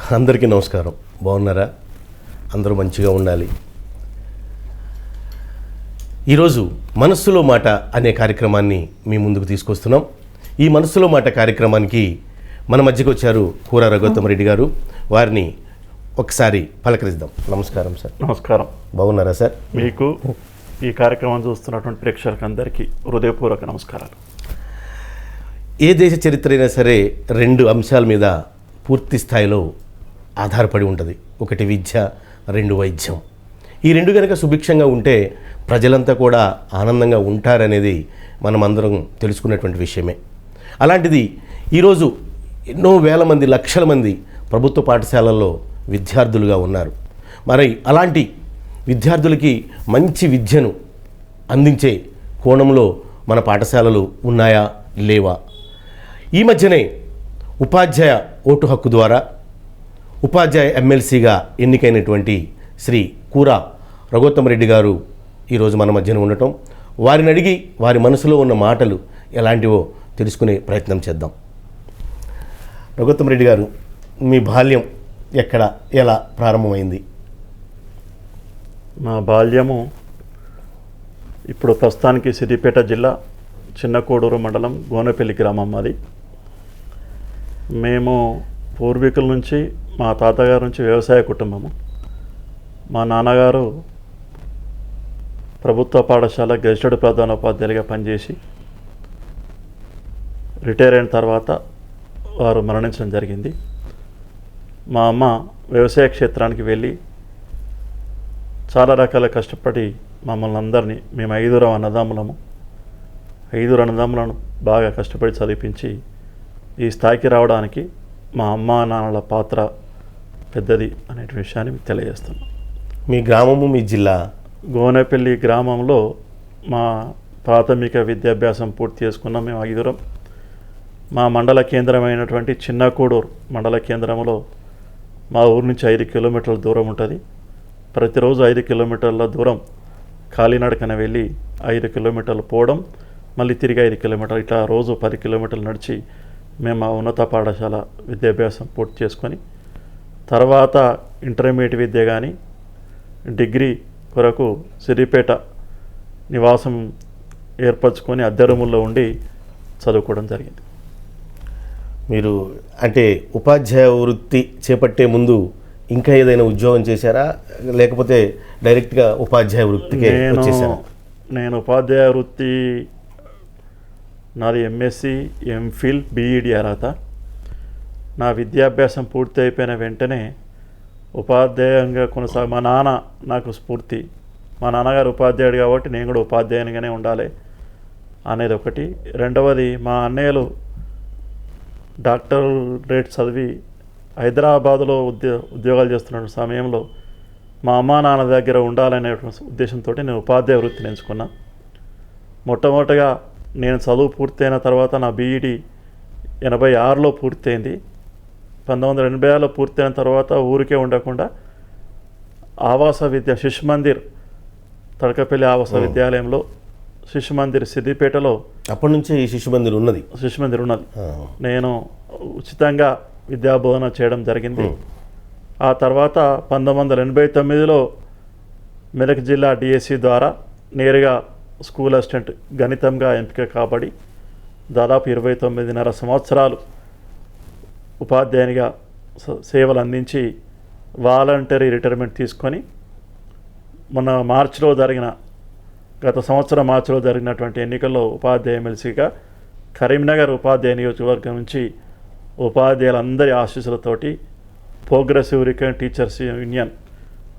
అందరికీ నమస్కారం. బాగున్నారా? అందరూ మంచిగా ఉండాలి. ఈరోజు మనస్సులో మాట అనే కార్యక్రమాన్ని మీ ముందుకు తీసుకొస్తున్నాం. ఈ మనస్సులో మాట కార్యక్రమానికి మన మధ్యకు వచ్చారు కూర రఘోత్తమ రెడ్డి గారు. వారిని ఒకసారి పలకరిద్దాం. నమస్కారం సార్. నమస్కారం. బాగున్నారా సార్? మీకు ఈ కార్యక్రమం చూస్తున్నటువంటి ప్రేక్షకులకు అందరికీ హృదయపూర్వక నమస్కారాలు. ఏ దేశ చరిత్ర అయినా సరే రెండు అంశాల మీద పూర్తి స్థాయిలో ఆధారపడి ఉంటుంది. ఒకటి విద్య, రెండు వైద్యం. ఈ రెండు కనుక సుభిక్షంగా ఉంటే ప్రజలంతా కూడా ఆనందంగా ఉంటారనేది మనమందరం తెలుసుకున్నటువంటి విషయమే. అలాంటిది ఈరోజు ఎన్నో వేల మంది, లక్షల మంది ప్రభుత్వ పాఠశాలల్లో విద్యార్థులుగా ఉన్నారు. మరి అలాంటి విద్యార్థులకి మంచి విద్యను అందించే కోణంలో మన పాఠశాలలు ఉన్నాయా లేవా? ఈ మధ్యనే ఉపాధ్యాయ ఓటు హక్కు ద్వారా ఉపాధ్యాయ ఎమ్మెల్సీగా ఎన్నికైనటువంటి శ్రీ కూర రఘోత్తమ రెడ్డి గారు ఈరోజు మన మధ్యన ఉండటం, వారిని అడిగి వారి మనసులో ఉన్న మాటలు ఎలాంటివో తెలుసుకునే ప్రయత్నం చేద్దాం. రఘోత్తమ రెడ్డి గారు, మీ బాల్యం ఎక్కడ, ఎలా ప్రారంభమైంది? మా బాల్యము ఇప్పుడు ప్రస్తుతానికి సిద్దిపేట జిల్లా చిన్నకోడూరు మండలం గోనెపల్లి గ్రామం మాది. మేము పూర్వీకుల నుంచి, మా తాతగారి నుంచి వ్యవసాయ కుటుంబము. మా నాన్నగారు ప్రభుత్వ పాఠశాల గెజిటెడ్ ప్రధానోపాధ్యాయులుగా పనిచేసి రిటైర్ అయిన తర్వాత వారు మరణించడం జరిగింది. మా అమ్మ వ్యవసాయ క్షేత్రానికి వెళ్ళి చాలా రకాల కష్టపడి మమ్మల్ని అందరినీ, మేము 5 అన్నదమ్ములము, 5 అన్నదమ్ములను బాగా కష్టపడి చదివించి ఈ స్థాయికి రావడానికి మా అమ్మ నాన్నల పాత్ర పెద్దది అనే విషయాన్ని మీకు తెలియజేస్తున్నాం. మీ గ్రామము, మీ జిల్లా? గోనెపల్లి గ్రామంలో మా ప్రాథమిక విద్యాభ్యాసం పూర్తి చేసుకున్నాం మేము 5. మా మండల కేంద్రమైనటువంటి చిన్నకోడూరు మండల కేంద్రంలో మా ఊరు నుంచి 5 కిలోమీటర్ల దూరం ఉంటుంది. ప్రతిరోజు 5 కిలోమీటర్ల దూరం కాలినడకన వెళ్ళి 5 కిలోమీటర్లు పోవడం, మళ్ళీ తిరిగి 5 కిలోమీటర్లు, ఇట్లా రోజు 10 కిలోమీటర్లు నడిచి మేము మా ఉన్నత పాఠశాల విద్యాభ్యాసం పూర్తి చేసుకొని తర్వాత ఇంటర్మీడియట్ విద్య కానీ డిగ్రీ కొరకు సిద్దిపేట నివాసం ఏర్పరచుకొని అద్దె రూముల్లో ఉండి చదువుకోవడం జరిగింది. మీరు అంటే ఉపాధ్యాయ వృత్తి చేపట్టే ముందు ఇంకా ఏదైనా ఉద్యోగం చేశారా, లేకపోతే డైరెక్ట్గా ఉపాధ్యాయ వృత్తికే వచ్చేసారా? నేను ఉపాధ్యాయ వృత్తి, నాది ఎంఎస్సి, ఎంఫిల్, బీఈడి అర్హత. నా విద్యాభ్యాసం పూర్తి అయిపోయిన వెంటనే ఉపాధ్యాయంగా మా నాన్న నాకు స్ఫూర్తి. మా నాన్నగారు ఉపాధ్యాయుడు కాబట్టి నేను కూడా ఉపాధ్యాయునిగానే ఉండాలి అనేది ఒకటి. రెండవది, మా అన్నయ్యలు డాక్టరేట్ చదివి హైదరాబాదులో ఉద్యోగాలు చేస్తున్న సమయంలో మా అమ్మా నాన్న దగ్గర ఉండాలనే ఉద్దేశంతో నేను ఉపాధ్యాయ వృత్తిని ఎంచుకున్నా. మొట్టమొదటిగా నేను చదువు పూర్తయిన తర్వాత నా బీఈడి 86లో పూర్తయింది. 1986లో పూర్తయిన తర్వాత ఊరికే ఉండకుండా ఆవాస విద్య శిశు మందిర్, తడకపల్లి ఆవాస విద్యాలయంలో, శిశు మందిర్ సిద్దిపేటలో, అప్పటి నుంచే ఈ శిశు మందిర్ ఉన్నది. శిశు మందిర్ ఉన్నది. నేను ఉచితంగా విద్యాబోధన చేయడం జరిగింది. ఆ తర్వాత 1989లో మెదక్ జిల్లా డిఎస్సి ద్వారా నేరుగా స్కూల్ అసిస్టెంట్ గణితంగా ఎంపిక కాబడి దాదాపు 29.5 సంవత్సరాలు ఉపాధ్యాయునిగా సేవలు అందించి వాలంటరీ రిటైర్మెంట్ తీసుకొని గత సంవత్సరం మార్చిలో జరిగినటువంటి ఎన్నికల్లో ఉపాధ్యాయ ఎమ్మెల్సీగా కరీంనగర్ ఉపాధ్యాయ నియోజకవర్గం నుంచి ఉపాధ్యాయులందరి ఆశీస్సులతోటి progressive recognised teachers union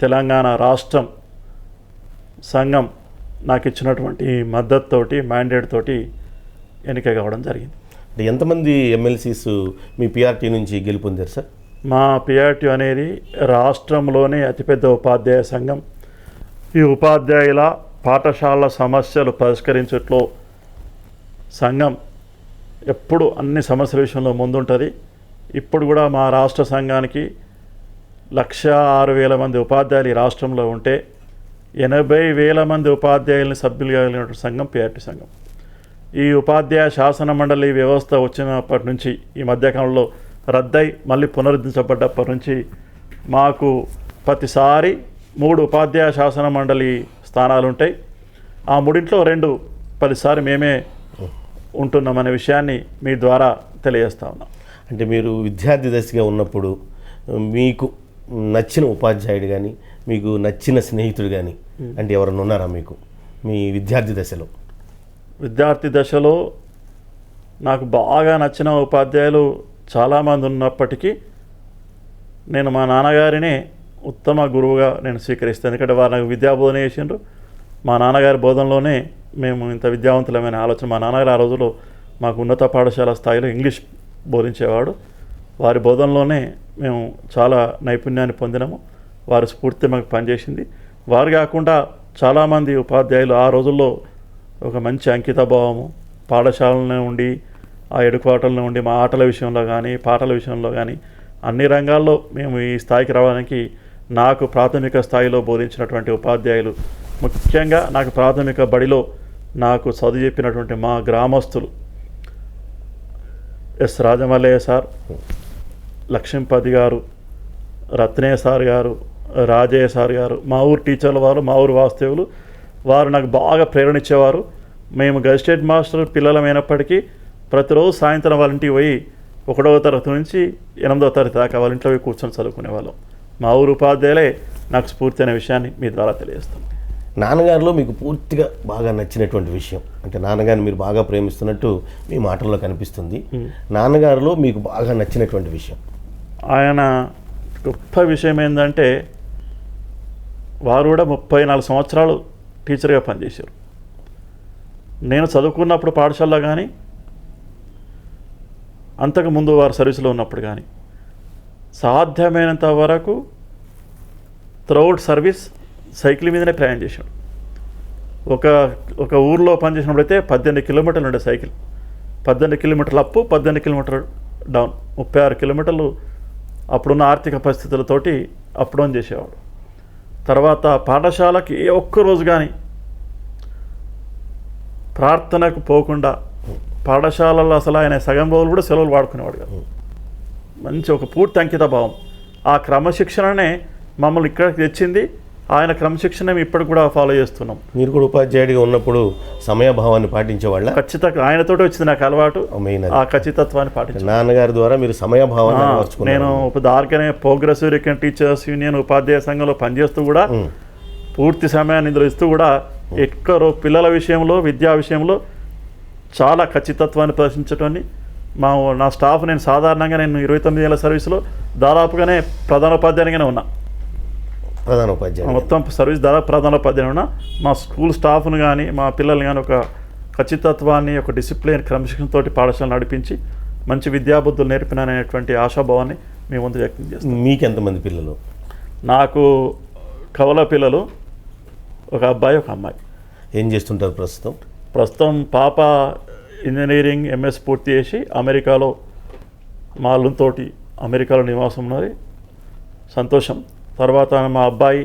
Telangana రాష్ట్రం సంఘం నాకు ఇచ్చినటువంటి మద్దతుతోటి, మ్యాండేట్ తోటి ఎన్నిక కావడం జరిగింది. అంటే ఎంతమంది ఎమ్మెల్సీస్ మీ పిఆర్టీ నుంచి గెలుపొందారు సార్? మా పిఆర్టీ అనేది రాష్ట్రంలోనే అతిపెద్ద ఉపాధ్యాయ సంఘం. ఈ ఉపాధ్యాయుల పాఠశాల సమస్యలు పరిష్కరించట్లో సంఘం ఎప్పుడు అన్ని సమస్యల విషయంలో ముందుంటుంది. ఇప్పుడు కూడా మా రాష్ట్ర సంఘానికి 106,000 మంది ఉపాధ్యాయులు ఈ రాష్ట్రంలో ఉంటే 80,000 మంది ఉపాధ్యాయుల్ని సభ్యులుగా కలిగినటువంటి సంఘం పిఆర్టీ సంఘం. ఈ ఉపాధ్యాయ శాసన మండలి వ్యవస్థ వచ్చినప్పటి నుంచి ఈ మధ్యకాలంలో రద్దయి మళ్ళీ పునరుద్ధరించబడ్డప్పటి నుంచి మాకు ప్రతిసారి 3 ఉపాధ్యాయ శాసన మండలి స్థానాలు ఉంటాయి. ఆ 3 2 10సారి మేమే ఉంటున్నామనే విషయాన్ని మీ ద్వారా తెలియజేస్తా ఉన్నాం. అంటే మీరు విద్యార్థి దశగా ఉన్నప్పుడు మీకు నచ్చిన ఉపాధ్యాయుడు కానీ మీకు నచ్చిన స్నేహితుడు కానీ అంటే ఎవరైనా ఉన్నారా మీకు మీ విద్యార్థి దశలో? విద్యార్థి దశలో నాకు బాగా నచ్చిన ఉపాధ్యాయులు చాలామంది ఉన్నప్పటికీ నేను మా నాన్నగారినే ఉత్తమ గురువుగా నేను స్వీకరిస్తాను. ఎందుకంటే వారు నాకు విద్యాబోధన చేసిండ్రు. మా నాన్నగారి బోధనలోనే మేము ఇంత విద్యావంతులమైన ఆలోచన. మా నాన్నగారు ఆ రోజుల్లో మాకు ఉన్నత పాఠశాల స్థాయిలో ఇంగ్లీష్ బోధించేవాడు. వారి బోధనలోనే మేము చాలా నైపుణ్యాన్ని పొందినాము. వారి స్ఫూర్తి మాకు పనిచేసింది. వారు కాకుండా చాలామంది ఉపాధ్యాయులు ఆ రోజుల్లో ఒక మంచి అంకితభావము, పాఠశాలలో ఉండి ఆ ఎడుకోవటంలో ఉండి మా ఆటల విషయంలో కానీ పాటల విషయంలో కానీ అన్ని రంగాల్లో మేము ఈ స్థాయికి రావడానికి నాకు ప్రాథమిక స్థాయిలో బోధించినటువంటి ఉపాధ్యాయులు, ముఖ్యంగా నాకు ప్రాథమిక బడిలో నాకు చదువు చెప్పినటువంటి మా గ్రామస్తులు ఎస్ రాజమల్లయ్య సార్, లక్ష్మీపతి గారు, రత్నయ్య సార్ గారు, రాజయ్య సార్ గారు, మా ఊరు టీచర్ల వారు, మా ఊరు వాస్తవులు, వారు నాకు బాగా ప్రేరణ ఇచ్చేవారు. మేము గజిస్ట్రేట్ మాస్టర్ పిల్లలమైనప్పటికీ ప్రతిరోజు సాయంత్రం వాళ్ళ ఇంటికి పోయి 1వ తరగతి నుంచి 8వ తరగతి దాకా వాళ్ళ ఇంట్లో పోయి కూర్చొని చదువుకునేవాళ్ళం. మా ఊరు ఉపాధ్యాయులే నాకు స్ఫూర్తి అనే విషయాన్ని మీ ద్వారా తెలియజేస్తాం. నాన్నగారిలో మీకు పూర్తిగా బాగా నచ్చినటువంటి విషయం అంటే నాన్నగారిని మీరు బాగా ప్రేమిస్తున్నట్టు మీ మాటల్లో కనిపిస్తుంది. నాన్నగారిలో మీకు బాగా నచ్చినటువంటి విషయం? ఆయన గొప్ప విషయం ఏంటంటే వారు కూడా 34 సంవత్సరాలు టీచర్గా పనిచేశారు. నేను చదువుకున్నప్పుడు పాఠశాలలో కానీ అంతకుముందు వారు సర్వీసులో ఉన్నప్పుడు కానీ సాధ్యమైనంత వరకు త్రూఅవుట్ సర్వీస్ సైకిల్ మీదనే ప్రయాణం చేశాడు. ఒక ఊర్లో పనిచేసినప్పుడైతే 18 కిలోమీటర్లు ఉండే సైకిల్, 18 కిలోమీటర్లు అప్పు, 18 కిలోమీటర్లు డౌన్, 36 కిలోమీటర్లు అప్పుడున్న ఆర్థిక పరిస్థితులతోటి అప్ డౌన్ చేసేవాడు. తర్వాత పాఠశాలకి ఏ ఒక్క రోజు కానీ ప్రార్థనకు పోకుండా పాఠశాలలో అసలు ఆయన సగం రోజులు కూడా సెలవులు వాడుకునేవాడు కాదు. మంచి ఒక పూర్తి అంకిత భావం. ఆ క్రమశిక్షణనే మమ్మల్ని ఇక్కడికి తెచ్చింది. ఆయన క్రమశిక్షణ మేము ఇప్పటికి కూడా ఫాలో చేస్తున్నాం. మీరు కూడా ఉపాధ్యాయుడిగా ఉన్నప్పుడు సమయభావాన్ని పాటించేవాళ్ళ? ఖచ్చితంగా ఆయనతోటి వచ్చింది నాకు అలవాటు, ఆ ఖచ్చితత్వాన్ని పాటించాను. నాన్నగారి ద్వారా మీరు సమయభావాన్ని నేర్చుకున్నారు. నేను దానికనే ప్రోగ్రెసివ్ రికన్ టీచర్స్ యూనియన్ ఉపాధ్యాయ సంఘంలో పనిచేస్తూ కూడా పూర్తి సమయాన్ని ఇందులో ఇస్తూ కూడా ఎక్కడో పిల్లల విషయంలో విద్యా విషయంలో చాలా ఖచ్చితత్వాన్ని ప్రదర్శించడాన్ని నా స్టాఫ్ నేను సాధారణంగా నేను 29 ఏళ్ళ సర్వీసులో దాదాపుగానే ప్రధానోపాధ్యాయునిగానే ఉన్నా. ప్రధానోపాధ్యాయులు మొత్తం సర్వీస్ దాదాపు ప్రధానోపాధ్యాయుని ఉన్నా. మా స్కూల్ స్టాఫ్ను కానీ మా పిల్లల్ని కానీ ఒక ఖచ్చితత్వాన్ని, ఒక డిసిప్లిన్, క్రమశిక్షణతోటి పాఠశాల నడిపించి మంచి విద్యాబుద్ధులు నేర్పిననేటువంటి ఆశాభావాన్ని మేము ముందు వ్యక్తం చేస్తాం. మీకు ఎంతమంది పిల్లలు? నాకు కవల పిల్లలు, ఒక అబ్బాయి, ఒక అమ్మాయి. ఏం చేస్తుంటారు ప్రస్తుతం? ప్రస్తుతం పాప ఇంజనీరింగ్ ఎంఎస్ పూర్తి చేసి అమెరికాలో మా అల్లుతోటి అమెరికాలో నివాసం ఉన్నది, సంతోషం. తర్వాత మా అబ్బాయి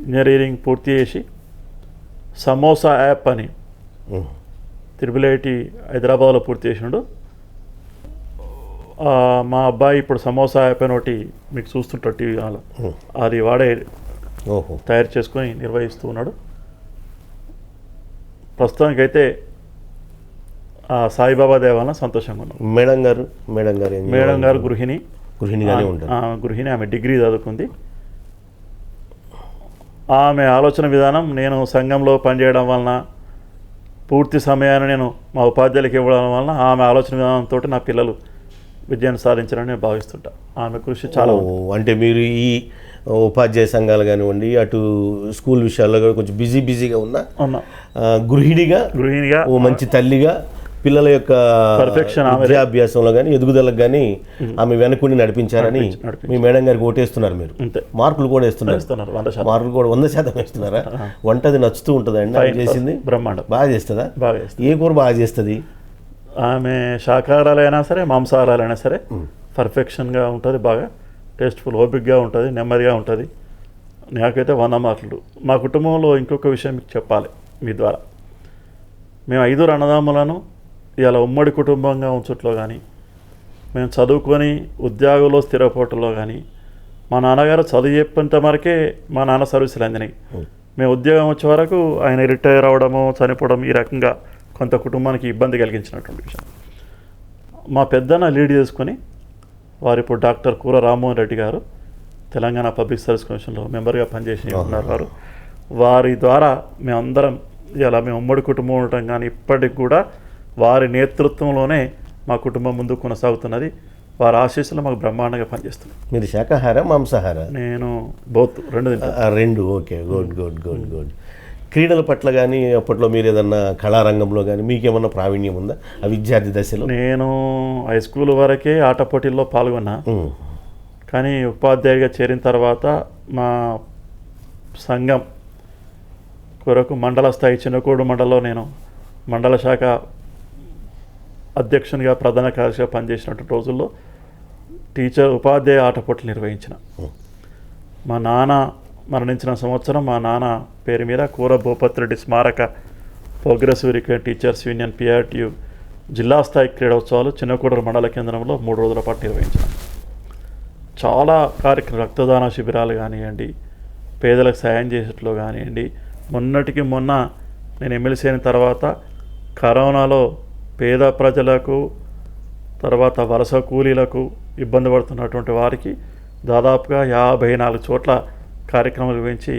ఇంజనీరింగ్ పూర్తి చేసి సమోసా యాప్ అని IIIT హైదరాబాద్లో పూర్తి చేసినాడు. మా అబ్బాయి ఇప్పుడు సమోసా యాప్ అని ఒకటి మీకు చూస్తుంటాడు టీవీ హాల్లో, అది వాడే తయారు చేసుకొని నిర్వహిస్తూ ఉన్నాడు. ప్రస్తుతానికైతే సాయిబాబా దేవాలన సంతోషంగా ఉన్నాం. మేడం గారు గృహిణిగానే ఉంటారు. గృహిణి, ఆమె డిగ్రీ చదువుకుంది. ఆమె ఆలోచన విధానం నేను సంఘంలో పనిచేయడం వలన పూర్తి సమయాన్ని నేను మా ఉపాధ్యాయులకు ఇవ్వడం వలన ఆమె ఆలోచన విధానంతో నా పిల్లలు విజయాన్ని సాధించారని నేను భావిస్తుంటా. ఆమె కృషి చాలా. అంటే మీరు ఈ ఉపాధ్యాయ సంఘాలు కానివ్వండి, అటు స్కూల్ విషయాల్లో కొంచెం బిజీగా ఉన్నా గృహిణిగా ఓ మంచి తల్లిగా పిల్లల యొక్క పర్ఫెక్షన్ విద్యాభ్యాసంలో కానీ ఎదుగుదలకు కానీ ఆమె వెనకుండి నడిపించారని మీ మేడం గారికి ఓటేస్తున్నారు. మీరు మార్కులు కూడా వేస్తున్నారు. మార్కులు కూడా 100% వేస్తున్నారా? వంట అది నచ్చుతూ ఉంటుందండి ఆమె చేసింది? బ్రహ్మాండం. బాగా చేస్తుందా? ఏ కూర బాగా చేస్తుంది ఆమె? శాకాహారాలైనా సరే మాంసాహారాలైనా సరే పర్ఫెక్షన్గా ఉంటుంది, బాగా టేస్ట్ఫుల్, ఓపిక్గా ఉంటుంది, నెమ్మదిగా ఉంటుంది. నాకైతే 100 మార్కులు. మా కుటుంబంలో ఇంకొక విషయం మీకు చెప్పాలి మీ ద్వారా. మేము 5 అన్నదమ్ములను ఇలా ఉమ్మడి కుటుంబంగా ఉంచట్లో కానీ మేము చదువుకొని ఉద్యోగంలో స్థిరపోవటంలో కానీ మా నాన్నగారు చదువు చెప్పేంత వరకే మా నాన్న సర్వీసులు అందినాయి. మేము ఉద్యోగం వచ్చే వరకు ఆయన రిటైర్ అవ్వడము చనిపోవడం ఈ రకంగా కొంత కుటుంబానికి ఇబ్బంది కలిగించినటువంటి విషయం. మా పెద్దన్న లీడ్ చేసుకొని వారు ఇప్పుడు డాక్టర్ కూర రామ్మోహన్ రెడ్డి గారు తెలంగాణ పబ్లిక్ సర్వీస్ కమిషన్లో మెంబర్గా పనిచేసి ఉన్నారు. వారి ద్వారా మేమందరం ఇలా మేము ఉమ్మడి కుటుంబం ఉండటం కానీ ఇప్పటికి కూడా వారి నేతృత్వంలోనే మా కుటుంబం ముందుకు కొనసాగుతున్నది. వారి ఆశీస్సులు మాకు బ్రహ్మాండంగా పనిచేస్తుంది. మీరు శాకాహార మాంసాహార? నేను బోత్ రెండు తింటాను. రెండు. Okay, good good good good. క్రీడల పట్ల కానీ అప్పట్లో మీరు ఏదన్నా కళారంగంలో కానీ మీకేమన్నా ప్రావీణ్యం ఉందా ఆ విద్యార్థి దశలో? నేను హై స్కూల్ వరకే ఆట పోటీల్లో పాల్గొన్నా. కానీ ఉపాధ్యాయుడిగా చేరిన తర్వాత మా సంఘం కొరకు మండల స్థాయి చిన్నకోడు మండలంలో నేను మండల శాఖ అధ్యక్షునిగా ప్రధాన కార్యదర్శిగా పనిచేసినటువంటి రోజుల్లో ఉపాధ్యాయ ఆట పోటీలు నిర్వహించిన. మా నాన్న మరణించిన సంవత్సరం మా నాన్న పేరు మీద కూర భూపతి రెడ్డి స్మారక progressive recurrent teachers union PRTU జిల్లా స్థాయి క్రీడోత్సవాలు చిన్నకూడూరు మండల కేంద్రంలో 3 రోజుల పాటు నిర్వహించాను. చాలా కార్యక్రమాలు, రక్తదాన శిబిరాలు కానివ్వండి, పేదలకు సాయం చేసేట్లో కానివ్వండి. మొన్నటికి మొన్న నేను ఎమ్మెల్సీ అయిన తర్వాత కరోనాలో పేద ప్రజలకు, తర్వాత వలస కూలీలకు ఇబ్బంది పడుతున్నటువంటి వారికి దాదాపుగా 54 చోట్ల కార్యక్రమాలు నిర్వహించి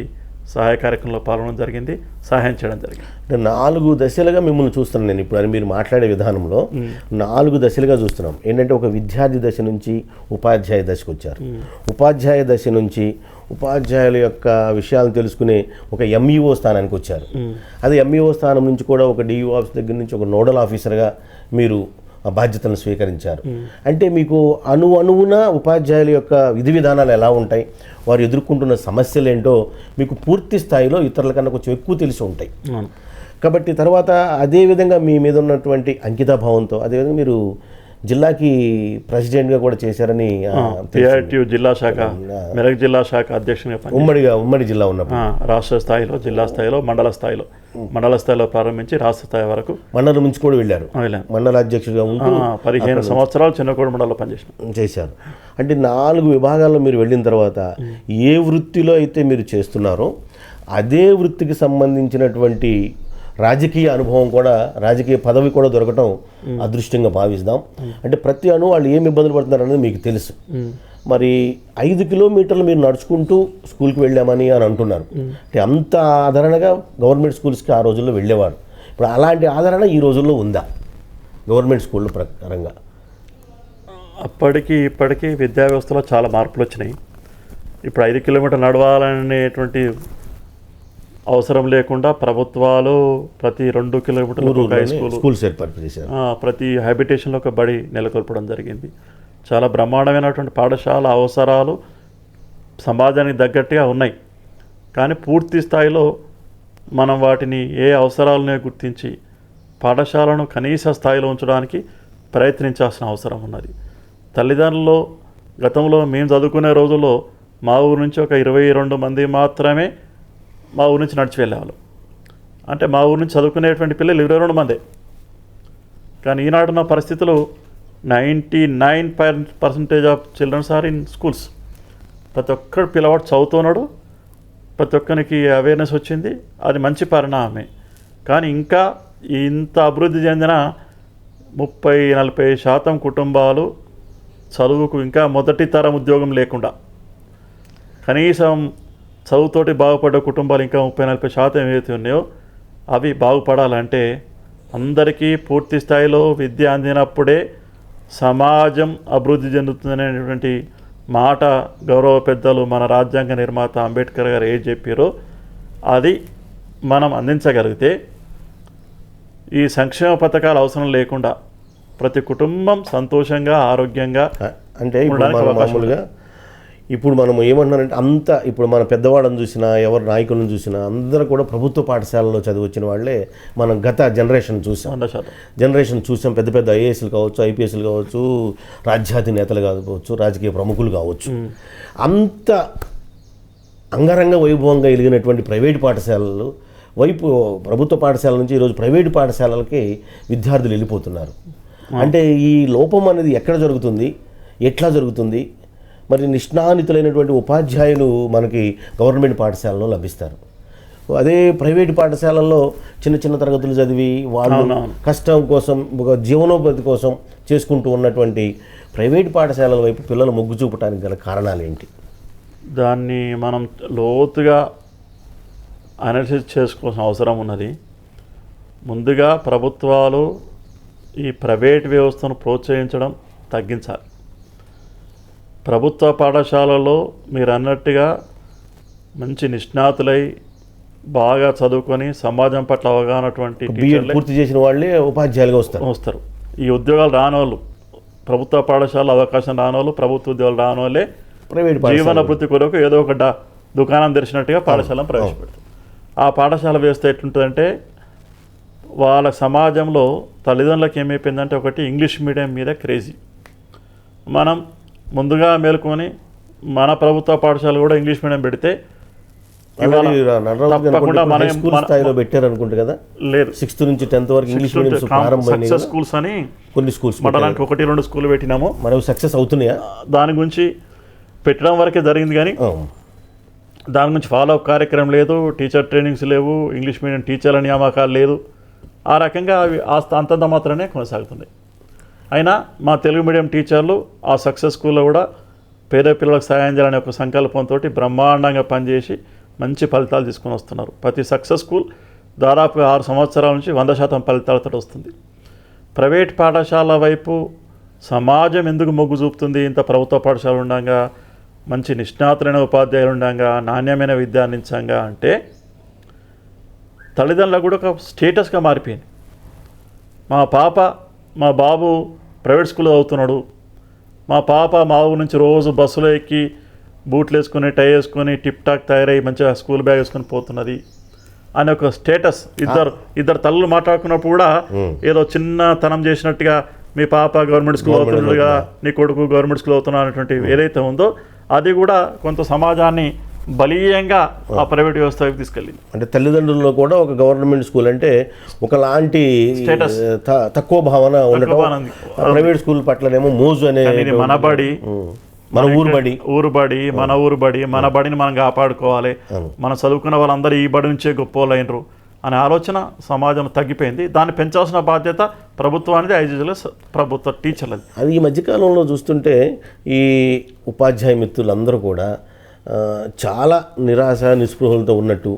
సహాయ కార్యక్రమంలో పాల్గొనడం జరిగింది, సహాయం చేయడం జరిగింది. 4 దశలుగా మిమ్మల్ని చూస్తున్నాను నేను ఇప్పుడు. అని మీరు మాట్లాడే విధానంలో 4 దశలుగా చూస్తున్నాం. ఏంటంటే ఒక విద్యార్థి దశ నుంచి ఉపాధ్యాయ దశకు వచ్చారు, ఉపాధ్యాయ దశ నుంచి ఉపాధ్యాయుల యొక్క విషయాలను తెలుసుకునే ఒక MEO స్థానానికి వచ్చారు. అది MEO స్థానం నుంచి కూడా ఒక DO ఆఫీస్ దగ్గర నుంచి ఒక నోడల్ ఆఫీసర్గా మీరు ఆ బాధ్యతలను స్వీకరించారు. అంటే మీకు అణువున ఉపాధ్యాయుల యొక్క విధి విధానాలు ఎలా ఉంటాయి, వారు ఎదుర్కొంటున్న సమస్యలు ఏంటో మీకు పూర్తి స్థాయిలో ఇతరుల కన్నా కొంచెం ఎక్కువ తెలిసి ఉంటాయి. కాబట్టి తర్వాత అదేవిధంగా మీ మీద ఉన్నటువంటి అంకితాభావంతో అదేవిధంగా మీరు జిల్లాకి ప్రెసిడెంట్గా కూడా చేశారని PRTU జిల్లా శాఖ, మెదక్ జిల్లా శాఖ అధ్యక్షునిగా ఉమ్మడి జిల్లా ఉన్నప్పుడు రాష్ట్ర స్థాయిలో, జిల్లా స్థాయిలో, మండల స్థాయిలో ప్రారంభించి రాష్ట్ర స్థాయి వరకు మండలం నుంచి కూడా వెళ్ళారు. మండల అధ్యక్షుడిగా ఉంటూ 15 సంవత్సరాలు చిన్నకోడు మండలంలో చేశారు. అంటే 4 విభాగాల్లో మీరు వెళ్ళిన తర్వాత ఏ వృత్తిలో అయితే మీరు చేస్తున్నారో అదే వృత్తికి సంబంధించినటువంటి రాజకీయ అనుభవం కూడా, రాజకీయ పదవి కూడా దొరకటం అదృష్టంగా భావిస్తాం. అంటే ప్రతి వాళ్ళు ఏమి ఇబ్బందులు పడుతున్నారు అనేది మీకు తెలుసు. మరి 5 కిలోమీటర్లు మీరు నడుచుకుంటూ స్కూల్కి వెళ్ళామని అని అంటున్నారు. అంటే అంత ఆదరణగా గవర్నమెంట్ స్కూల్స్కి ఆ రోజుల్లో వెళ్ళేవారు. ఇప్పుడు అలాంటి ఆదరణ ఈ రోజుల్లో ఉందా గవర్నమెంట్ స్కూళ్ళ ప్రకారంగా? అప్పటికి ఇప్పటికీ విద్యా వ్యవస్థలో చాలా మార్పులు వచ్చినాయి. ఇప్పుడు 5 కిలోమీటర్లు నడవాలనేటువంటి అవసరం లేకుండా ప్రభుత్వాలు ప్రతి 2 కిలోమీటర్లు స్కూల్స్ ఏర్పాటు చేశారు. ప్రతి హ్యాబిటేషన్లో ఒక బడి నెలకొల్పడం జరిగింది. చాలా బ్రహ్మాండమైనటువంటి పాఠశాల అవసరాలు సమాజానికి తగ్గట్టుగా ఉన్నాయి. కానీ పూర్తి స్థాయిలో మనం వాటిని ఏ అవసరాలనే గుర్తించి పాఠశాలను కనీస స్థాయిలో ఉంచడానికి ప్రయత్నించాల్సిన అవసరం ఉన్నది. తల్లిదండ్రులు గతంలో మేము చదువుకునే రోజుల్లో మా ఊరు నుంచి ఒక 22 మంది మాత్రమే మా ఊరు నుంచి నడిచి వెళ్ళేవాళ్ళు. అంటే మా ఊరు నుంచి చదువుకునేటువంటి పిల్లలు 22 మందే. కానీ ఈనాడున్న పరిస్థితులు 99% of childrens are in schools. ప్రతి ఒక్కరు పిల్లవాడు చదువుతున్నాడు, ప్రతి ఒక్కరికి అవేర్నెస్ వచ్చింది, అది మంచి పరిణామమే. కానీ ఇంకా ఇంత అభివృద్ధి చెందిన 30-40% కుటుంబాలు చదువుకు ఇంకా మొదటి తరం ఉద్యోగం లేకుండా, కనీసం చదువుతోటి బాగుపడ్డ కుటుంబాలు ఇంకా 30-40% ఏవైతే ఉన్నాయో అవి బాగుపడాలంటే అందరికీ పూర్తి స్థాయిలో విద్య అందినప్పుడే సమాజం అభివృద్ధి చెందుతుందనేటువంటి మాట గౌరవ పెద్దలు మన రాజ్యాంగ నిర్మాత అంబేద్కర్ గారు ఏం చెప్పారో అది మనం అందించగలిగితే ఈ సంక్షేమ పథకాలు అవసరం లేకుండా ప్రతి కుటుంబం సంతోషంగా ఆరోగ్యంగా అంటే మామూలుగా ఇప్పుడు మనం ఏమంటున్నారంటే అంతా ఇప్పుడు మన పెద్దవాళ్ళని చూసినా ఎవరు నాయకులను చూసినా అందరూ కూడా ప్రభుత్వ పాఠశాలలో చదివచ్చిన వాళ్ళే మనం గత జనరేషన్ చూసాం. పెద్ద పెద్ద IASలు కావచ్చు, IPSలు కావచ్చు, రాజ్యాధినేతలు కావచ్చు, రాజకీయ ప్రముఖులు కావచ్చు. అంత అంగరంగ వైభవంగా ఎలిగినటువంటి ప్రైవేటు పాఠశాలలు వైపు ప్రభుత్వ పాఠశాల నుంచి ఈరోజు ప్రైవేటు పాఠశాలలకి విద్యార్థులు వెళ్ళిపోతున్నారు. అంటే ఈ లోపం అనేది ఎక్కడ జరుగుతుంది, ఎట్లా జరుగుతుంది? మరి నిష్ణానితులైనటువంటి ఉపాధ్యాయులు మనకి గవర్నమెంట్ పాఠశాలలో లభిస్తారు. అదే ప్రైవేట్ పాఠశాలల్లో చిన్న చిన్న తరగతులు చదివి వాళ్ళు కష్టం కోసం, ఒక జీవనోపాధి కోసం చేసుకుంటూ ఉన్నటువంటి ప్రైవేట్ పాఠశాలల వైపు పిల్లలు మొగ్గు చూపడానికి గల కారణాలు ఏంటి? దాన్ని మనం లోతుగా అనాలిసిస్ చేసుకోవాల్సిన అవసరం ఉన్నది. ముందుగా ప్రభుత్వాలు ఈ ప్రైవేట్ వ్యవస్థను ప్రోత్సహించడం తగ్గించాలి. ప్రభుత్వ పాఠశాలలో మీరు అన్నట్టుగా మంచి నిష్ణాతులై బాగా చదువుకొని సమాజం పట్ల అవగాహనటువంటి బీఎడ్ పూర్తి చేసిన వాళ్ళే ఉపాధ్యాయులుగా వస్తారు. ఈ ఉద్యోగాలు రానోళ్ళు, ప్రభుత్వ పాఠశాల అవకాశం రానోళ్ళు, ప్రభుత్వ ఉద్యోగాలు రానోళ్ళే ప్రైవేట్ జీవన వృత్తి కొరకు ఏదో ఒక దుకాణం తెరిచినట్టుగా పాఠశాలను ప్రవేశపెడతారు. ఆ పాఠశాల వ్యవస్థ ఎట్లుంటుందంటే వాళ్ళ సమాజంలో తల్లిదండ్రులకు ఏమైపోయిందంటే ఒకటి ఇంగ్లీష్ మీడియం మీద క్రేజీ. మనం ముందుగా మేలుకొని మన ప్రభుత్వ పాఠశాల కూడా ఇంగ్లీష్ మీడియం పెడితే తప్పకుండా స్థాయిలో పెట్టారు అనుకుంటే కదా. లేదు, 6th నుంచి 10th వరకు ఇంగ్లీష్ మీడియం సక్సెస్ స్కూల్స్ అని కొన్ని స్కూల్స్ మండలానికి 1-2 స్కూల్ పెట్టినాము. మనం సక్సెస్ అవుతున్నాయా? దాని గురించి పెట్టడం వరకే జరిగింది, కానీ దాని గురించి ఫాలో అప్ కార్యక్రమం లేదు, టీచర్ ట్రైనింగ్స్ లేవు, ఇంగ్లీష్ మీడియం టీచర్ల నియామకాలు లేదు. ఆ రకంగా అవి అంతంత మాత్రమే కొనసాగుతున్నాయి. అయినా మా తెలుగు మీడియం టీచర్లు ఆ సక్సెస్ స్కూల్లో కూడా పేద పిల్లలకు సహాయం చేయాలనే ఒక సంకల్పంతో బ్రహ్మాండంగా పనిచేసి మంచి ఫలితాలు తీసుకొని వస్తున్నారు. ప్రతి సక్సెస్ స్కూల్ దాదాపుగా 6 సంవత్సరాల నుంచి 100% ఫలితాలతో వస్తుంది. ప్రైవేట్ పాఠశాల వైపు సమాజం ఎందుకు మొగ్గు చూపుతుంది? ఇంత ప్రభుత్వ పాఠశాలలు ఉండగా, మంచి నిష్ణాతులైన ఉపాధ్యాయులు ఉండగా, నాణ్యమైన విద్య అందించంగా అంటే తల్లిదండ్రులకు కూడా ఒక స్టేటస్గా మారిపోయింది. మా బాబు ప్రైవేట్ స్కూల్లో చదువుతున్నాడు, మా ఊరు నుంచి రోజు బస్సులో ఎక్కి బూట్లు వేసుకొని టై వేసుకొని టిప్ టాక్ తయారై మంచిగా స్కూల్ బ్యాగ్ వేసుకొని పోతున్నది అనే ఒక స్టేటస్. ఇద్దరు తల్లులు మాట్లాడుకున్నప్పుడు కూడా ఏదో చిన్నతనం చేసినట్టుగా మీ పాప గవర్నమెంట్ స్కూల్ అవుతున్నట్టుగా, నీ కొడుకు గవర్నమెంట్ స్కూల్ అవుతున్నా అనేటువంటి ఏదైతే ఉందో అది కూడా కొంత సమాజాన్ని బలీయంగా ఆ ప్రైవేట్ వ్యవస్థ వైపు తీసుకెళ్ళింది. అంటే తల్లిదండ్రుల్లో కూడా ఒక గవర్నమెంట్ స్కూల్ అంటే ఒకలాంటి స్టేటస్, తక్కువ భావన ఉండటం, ప్రైవేట్ స్కూల్ పట్లనేమో మోజు అనే మన బడి, మన ఊరు బడి, మన బడిని మనం కాపాడుకోవాలి, మనం చదువుకున్న వాళ్ళందరూ ఈ బడి నుంచే గొప్ప వాళ్ళు అయినరు అనే ఆలోచన సమాజంలో తగ్గిపోయింది. దాన్ని పెంచాల్సిన బాధ్యత ప్రభుత్వానికి, ఐజీలో ప్రభుత్వ టీచర్లది. అది ఈ మధ్యకాలంలో చూస్తుంటే ఈ ఉపాధ్యాయ మిత్రులందరూ కూడా చాలా నిరాశ నిస్పృహలతో ఉన్నట్టు,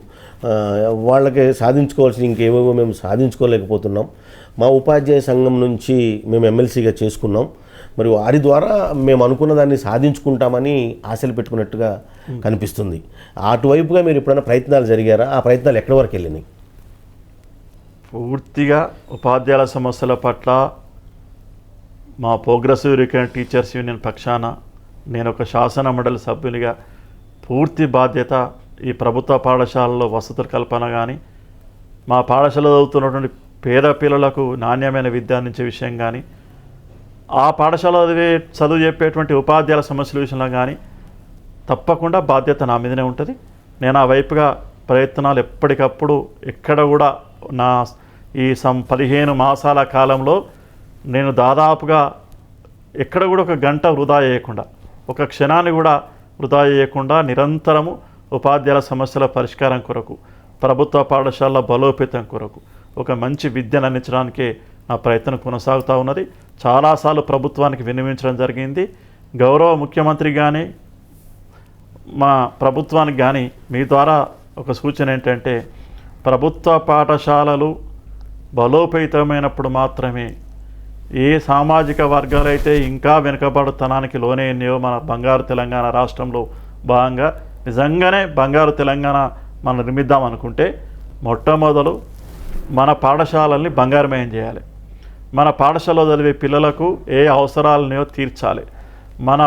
వాళ్ళకి సాధించుకోవాల్సిన ఇంకేవేవో మేము సాధించుకోలేకపోతున్నాం, మా ఉపాధ్యాయ సంఘం నుంచి మేము ఎమ్మెల్సీగా చేసుకున్నాం, మరి వారి ద్వారా మేము అనుకున్న దాన్ని సాధించుకుంటామని ఆశలు పెట్టుకున్నట్టుగా కనిపిస్తుంది. అటువైపుగా మీరు ఎప్పుడైనా ప్రయత్నాలు జరిగారా? ఆ ప్రయత్నాలు ఎక్కడి వరకు వెళ్ళినాయి? పూర్తిగా ఉపాధ్యాయుల సమస్యల పట్ల మా ప్రోగ్రెసివ్ రికగ్నైజ్డ్ టీచర్స్ యూనియన్ పక్షాన నేను ఒక శాసన మండలి సభ్యునిగా పూర్తి బాధ్యత ఈ ప్రభుత్వ పాఠశాలలో వసతుల కల్పన కానీ, మా పాఠశాలలో చదువుతున్నటువంటి పేద పిల్లలకు నాణ్యమైన విద్య అందించే విషయం కానీ, ఆ పాఠశాలలో చదువు చెప్పేటువంటి ఉపాధ్యాయుల సమస్యల విషయంలో కానీ తప్పకుండా బాధ్యత నా మీదనే ఉంటుంది. నేను ఆ వైపుగా ప్రయత్నాలు ఎప్పటికప్పుడు ఎక్కడ కూడా ఈ 15 మాసాల కాలంలో నేను దాదాపుగా ఎక్కడ కూడా ఒక గంట వృధా చేయకుండా, ఒక క్షణాన్ని కూడా వృధా చేయకుండా నిరంతరము ఉపాధ్యాయుల సమస్యల పరిష్కారం కొరకు, ప్రభుత్వ పాఠశాలల బలోపేతం కొరకు, ఒక మంచి విద్యను అందించడానికే నా ప్రయత్నం కొనసాగుతూ ఉన్నది. చాలాసార్లు ప్రభుత్వానికి విన్నవించడం జరిగింది. గౌరవ ముఖ్యమంత్రి కానీ మా ప్రభుత్వానికి కానీ మీ ద్వారా ఒక సూచన ఏంటంటే, ప్రభుత్వ పాఠశాలలు బలోపేతమైనప్పుడు మాత్రమే ఏ సామాజిక వర్గాలైతే ఇంకా వెనుకబడుతనానికి లోనైనాయో మన బంగారు తెలంగాణ రాష్ట్రంలో భాగంగా నిజంగానే బంగారు తెలంగాణ మనం నిర్మిద్దాం అనుకుంటే మొట్టమొదలు మన పాఠశాలల్ని బంగారమయం చేయాలి. మన పాఠశాలలో చదివే పిల్లలకు ఏ అవసరాలనో తీర్చాలి. మన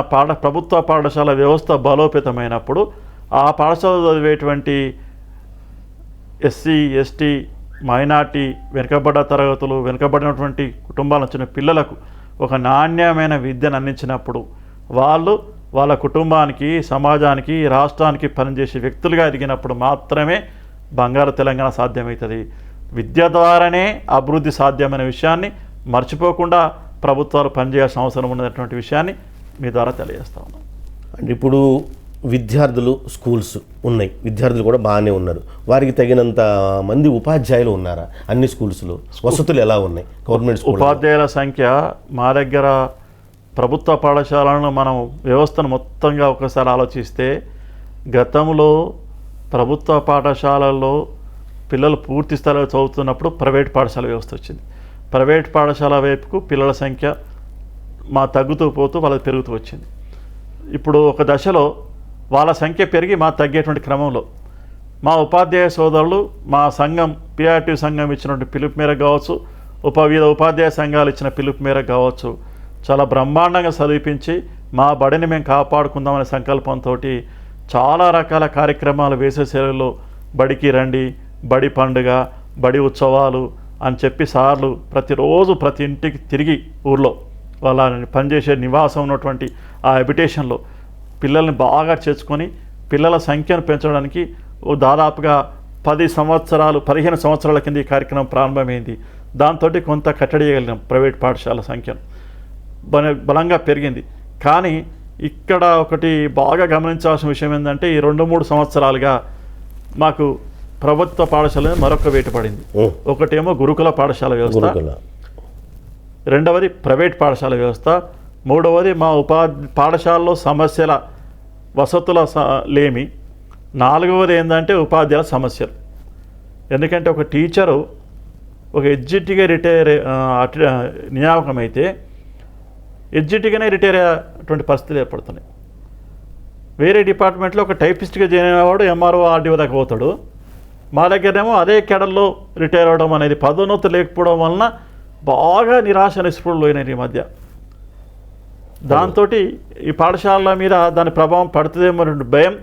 ప్రభుత్వ పాఠశాల వ్యవస్థ బలోపేతమైనప్పుడు ఆ పాఠశాలలో చదివేటువంటి ఎస్సీ, ఎస్టీ, మైనార్టీ, వెనుకబడ్డ తరగతులు, వెనుకబడినటువంటి కుటుంబాల వచ్చిన పిల్లలకు ఒక నాణ్యమైన విద్యను అందించినప్పుడు వాళ్ళు వాళ్ళ కుటుంబానికి, సమాజానికి, రాష్ట్రానికి పనిచేసే వ్యక్తులుగా ఎదిగినప్పుడు మాత్రమే బంగారు తెలంగాణ సాధ్యమవుతుంది. విద్య ద్వారానే అభివృద్ధి సాధ్యమైన విషయాన్ని మర్చిపోకుండా ప్రభుత్వాలు పనిచేయాల్సిన అవసరం ఉన్నటువంటి విషయాన్ని మీ ద్వారా తెలియజేస్తా ఉన్నాం. అంటే ఇప్పుడు విద్యార్థులు స్కూల్స్ ఉన్నాయి, విద్యార్థులు కూడా బాగానే ఉన్నారు, వారికి తగినంత మంది ఉపాధ్యాయులు ఉన్నారా? అన్ని స్కూల్స్లో వసతులు ఎలా ఉన్నాయి? గవర్నమెంట్ స్కూల్ ఉపాధ్యాయుల సంఖ్య మా దగ్గర ప్రభుత్వ పాఠశాలను మనం వ్యవస్థను మొత్తంగా ఒకసారి ఆలోచిస్తే గతంలో ప్రభుత్వ పాఠశాలల్లో పిల్లలు పూర్తి స్థాయిలో చదువుతున్నప్పుడు ప్రైవేట్ పాఠశాల వ్యవస్థ వచ్చింది. ప్రైవేట్ పాఠశాల వైపుకు పిల్లల సంఖ్య తగ్గుతూ పోతూ వాళ్ళకి పెరుగుతూ వచ్చింది. ఇప్పుడు ఒక దశలో వాళ్ళ సంఖ్య పెరిగి తగ్గేటువంటి క్రమంలో మా ఉపాధ్యాయ సోదరులు మా సంఘం పిఆర్టీ సంఘం ఇచ్చినటువంటి పిలుపు మేరకు కావచ్చు, వివిధ ఉపాధ్యాయ సంఘాలు ఇచ్చిన పిలుపు మేరకు కావచ్చు, చాలా బ్రహ్మాండంగా చదివించి మా బడిని మేము కాపాడుకుందామనే సంకల్పంతో చాలా రకాల కార్యక్రమాలు వేసే సెలవుల్లో బడికి రండి, బడి పండుగ, బడి ఉత్సవాలు అని చెప్పి సార్లు ప్రతిరోజు ప్రతి ఇంటికి తిరిగి ఊర్లో వాళ్ళ పనిచేసే నివాసం ఉన్నటువంటి ఆ హ్యాబిటేషన్లో పిల్లల్ని బాగా చేర్చుకొని పిల్లల సంఖ్యను పెంచడానికి దాదాపుగా 15 సంవత్సరాల కింద ఈ కార్యక్రమం ప్రారంభమైంది. దాంతో కొంత కట్టడియగలిగినాం ప్రైవేట్ పాఠశాల సంఖ్యను, బలంగా పెరిగింది. కానీ ఇక్కడ ఒకటి బాగా గమనించాల్సిన విషయం ఏంటంటే ఈ 2-3 సంవత్సరాలుగా మాకు ప్రభుత్వ పాఠశాల మరొక వేటు పడింది. ఒకటేమో గురుకుల పాఠశాల వ్యవస్థ, రెండవది ప్రైవేట్ పాఠశాల వ్యవస్థ, మూడవది మా పాఠశాలలో సమస్యల వసతుల లేమి, నాలుగవది ఏంటంటే ఉపాధ్యాయుల సమస్యలు. ఎందుకంటే ఒక టీచరు ఒక ఎడ్జిటీగా నియామకం అయితే ఎడ్జిటీగానే రిటైర్ అయ్యేటువంటి పరిస్థితులు ఏర్పడుతున్నాయి. వేరే డిపార్ట్మెంట్లో ఒక టైపిస్ట్గా జాయిన్ అయినవాడు ఎంఆర్ఓ ఆర్డీఓ దాకా పోతాడు. మా దగ్గరేమో అదే కేడర్లో రిటైర్ అవ్వడం అనేది పదోన్నతి లేకపోవడం వలన బాగా నిరాశ నిస్పృహలు పోయినాయి ఈ మధ్య. దాంతో ఈ పాఠశాలల మీద దాని ప్రభావం పడుతుందేమో భయం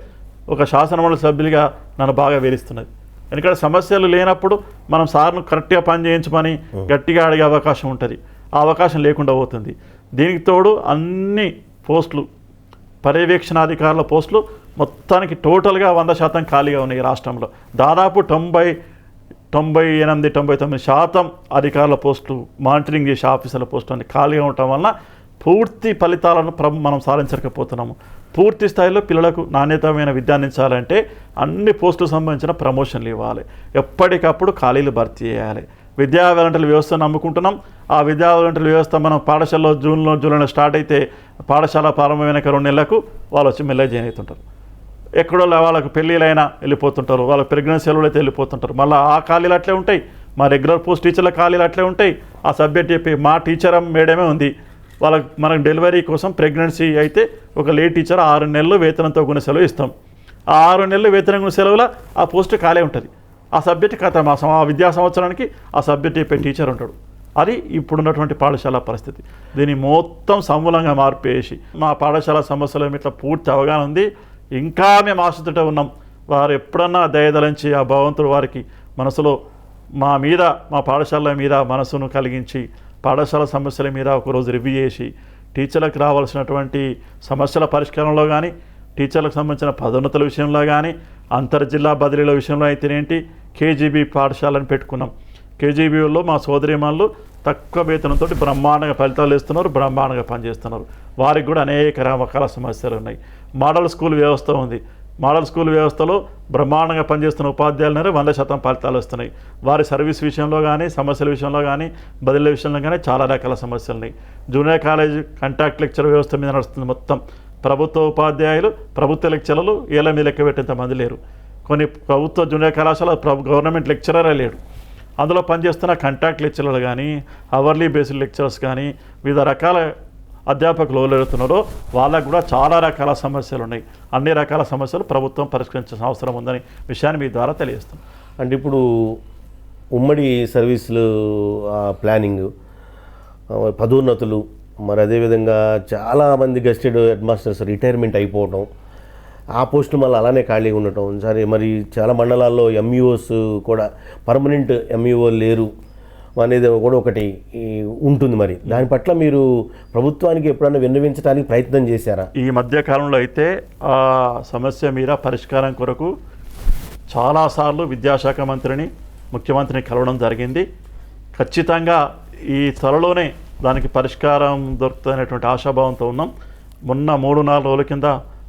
ఒక శాసనమండలి సభ్యులుగా నన్ను బాగా వేధిస్తున్నది. ఎందుకంటే సమస్యలు లేనప్పుడు మనం సార్ను కరెక్ట్గా పని చేయించమని గట్టిగా అడిగే అవకాశం ఉంటుంది, ఆ అవకాశం లేకుండా పోతుంది. దీనికి తోడు అన్ని పోస్టులు పర్యవేక్షణాధికారుల పోస్టులు మొత్తానికి టోటల్గా 100% ఖాళీగా ఉన్నాయి. రాష్ట్రంలో దాదాపు 98-99% అధికారుల పోస్టులు, మానిటరింగ్ చేసే ఆఫీసర్ల పోస్టులు అన్ని ఖాళీగా ఉండటం వలన పూర్తి ఫలితాలను మనం సాధించకపోతున్నాము. పూర్తి స్థాయిలో పిల్లలకు నాణ్యతమైన విద్య అందించాలంటే అన్ని పోస్టులకు సంబంధించిన ప్రమోషన్లు ఇవ్వాలి, ఎప్పటికప్పుడు ఖాళీలు భర్తీ చేయాలి. విద్యా వాలంటీర్ల వ్యవస్థను నమ్ముకుంటున్నాం. ఆ విద్యా వాలంటీర్ల వ్యవస్థ మనం పాఠశాలలో జూన్లో స్టార్ట్ అయితే పాఠశాల ప్రారంభమైన 2 నెలలకు వాళ్ళు వచ్చి మెల్లగా జాయిన్ అవుతుంటారు. ఎక్కడో వాళ్ళకు పెళ్ళిళ్ళైనా వెళ్ళిపోతుంటారు, వాళ్ళ ప్రెగ్నెన్సీ సెలవులు అయితే వెళ్ళిపోతుంటారు. మళ్ళీ ఆ ఖాళీలు అట్లే ఉంటాయి, మా రెగ్యులర్ పోస్ట్ టీచర్ల ఖాళీలు అట్లే ఉంటాయి. ఆ సబ్జెక్ట్ చెప్పి మా టీచర్ మేడమే ఉంది, మనకు డెలివరీ కోసం ప్రెగ్నెన్సీ అయితే ఒక లేట్ టీచర్ 6 నెలలు వేతనంతో కూడిన సెలవు ఇస్తాం. ఆ 6 నెలలు వేతనం కూడిన సెలవుల ఆ పోస్ట్ ఖాళీ ఉంటుంది. ఆ సబ్జెక్ట్ కథ ఆ విద్యా సంవత్సరానికి ఆ సబ్జెక్ట్ చెప్పే టీచర్ ఉంటాడు. అది ఇప్పుడున్నటువంటి పాఠశాల పరిస్థితి. దీన్ని మొత్తం సమూలంగా మార్పేసి మా పాఠశాల సమస్యల మీద పూర్తి అవగాహన ఉంది. ఇంకా మేము ఆశతో ఉన్నాం. వారు ఎప్పుడన్నా దయదలించి ఆ భగవంతుడు వారికి మనసులో మా పాఠశాలల మీద మనసును కలిగించి పాఠశాల సమస్యల మీద ఒకరోజు రివ్యూ చేసి టీచర్లకు రావాల్సినటువంటి సమస్యల పరిష్కారంలో కానీ, టీచర్లకు సంబంధించిన పదోన్నతుల విషయంలో కానీ, అంతర్జిల్లా బదిలీల విషయంలో అయితేనేంటి కేజీబీ పాఠశాలను పెట్టుకున్నాం. కేజీబీలో మా సోదరీమణులు తక్కువ వేతనంతో బ్రహ్మాండంగా ఫలితాలు ఇస్తున్నారు, బ్రహ్మాండంగా పనిచేస్తున్నారు. వారికి కూడా అనేక రకాల సమస్యలు ఉన్నాయి. మోడల్ స్కూల్ వ్యవస్థ ఉంది. మోడల్ స్కూల్ వ్యవస్థలో బ్రహ్మాండంగా పనిచేస్తున్న ఉపాధ్యాయులనే 100% ఫలితాలు వస్తున్నాయి. వారి సర్వీస్ విషయంలో కానీ, సమస్యల విషయంలో కానీ, బదిలీ విషయంలో కానీ చాలా రకాల సమస్యలు ఉన్నాయి. జూనియర్ కాలేజ్ కాంట్రాక్ట్ లెక్చర్ వ్యవస్థ మీద నడుస్తుంది మొత్తం. ప్రభుత్వ ఉపాధ్యాయులు, ప్రభుత్వ లెక్చరర్లు ఏళ్ళ మీద లెక్క పెట్టేంత మంది లేరు. కొన్ని ప్రభుత్వ జూనియర్ కళాశాల గవర్నమెంట్ లెక్చరరే లేడు. అందులో పనిచేస్తున్న కాంట్రాక్ట్ లెక్చరర్లు కానీ, అవర్లీ బేస్డ్ లెక్చరర్స్ కానీ, వివిధ రకాల అధ్యాపకులు ఎవరెడుతున్నారో వాళ్ళకు కూడా చాలా రకాల సమస్యలు ఉన్నాయి. అన్ని రకాల సమస్యలు ప్రభుత్వం పరిష్కరించాల్సిన అవసరం ఉందని విషయాన్ని మీ ద్వారా తెలియజేస్తున్నాం. అంటే ఇప్పుడు ఉమ్మడి సర్వీసులు ప్లానింగ్, పదోన్నతులు, మరి అదేవిధంగా చాలామంది గెస్టెడ్ హెడ్ మాస్టర్స్ రిటైర్మెంట్ అయిపోవడం, ఆ పోస్టులు మళ్ళీ అలానే ఖాళీగా ఉండటం. సరే, మరి చాలా మండలాల్లో ఎంఈఓస్ కూడా పర్మనెంట్ ఎంఈఓ లేరు అనేది కూడా ఒకటి ఉంటుంది. మరి దాని పట్ల మీరు ప్రభుత్వానికి ఎప్పుడన్నా విన్నవించడానికి ప్రయత్నం చేశారా? ఈ మధ్యకాలంలో అయితే ఆ సమస్య మీద పరిష్కారం కొరకు చాలాసార్లు విద్యాశాఖ మంత్రిని, ముఖ్యమంత్రిని కలవడం జరిగింది. ఖచ్చితంగా ఈ త్వరలోనే దానికి పరిష్కారం దొరుకుతుందనేటువంటి ఆశాభావంతో ఉన్నాం. మొన్న 3-4 రోజుల కింద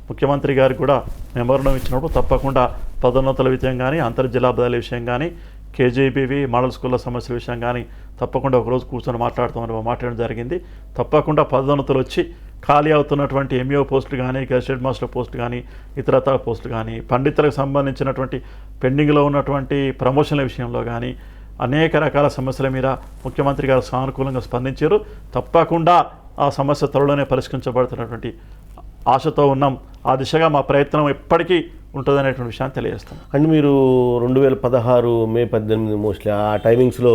ముఖ్యమంత్రి గారికి కూడా మెమోరండం ఇచ్చినప్పుడు తప్పకుండా పదోన్నతుల విషయం కానీ, అంతర్జిల్లా బదిలీ విషయం కానీ, కేజీబీవి మోడల్ స్కూళ్ళ సమస్యల విషయం కానీ తప్పకుండా ఒకరోజు కూర్చొని మాట్లాడతామని మాట్లాడడం జరిగింది. తప్పకుండా పదోన్నతులు వచ్చి ఖాళీ అవుతున్నటువంటి ఎంఈఓ పోస్టులు కానీ, గెజిటెడ్ మాస్టర్ పోస్టులు కానీ, ఇతరతర పోస్టులు కానీ, పండితులకు సంబంధించినటువంటి పెండింగ్లో ఉన్నటువంటి ప్రమోషన్ల విషయంలో కానీ అనేక రకాల సమస్యల మీద ముఖ్యమంత్రి గారు సానుకూలంగా స్పందించారు. తప్పకుండా ఆ సమస్య త్వరలోనే పరిష్కరించబడుతున్నటువంటి ఆశతో ఉన్నాం. ఆ దిశగా మా ప్రయత్నం ఎప్పటికీ ఉంటుందనేటువంటి విషయాన్ని తెలియజేస్తాం. అండ్ మీరు 2016 మే 18 మోస్ట్లీ ఆ టైమింగ్స్లో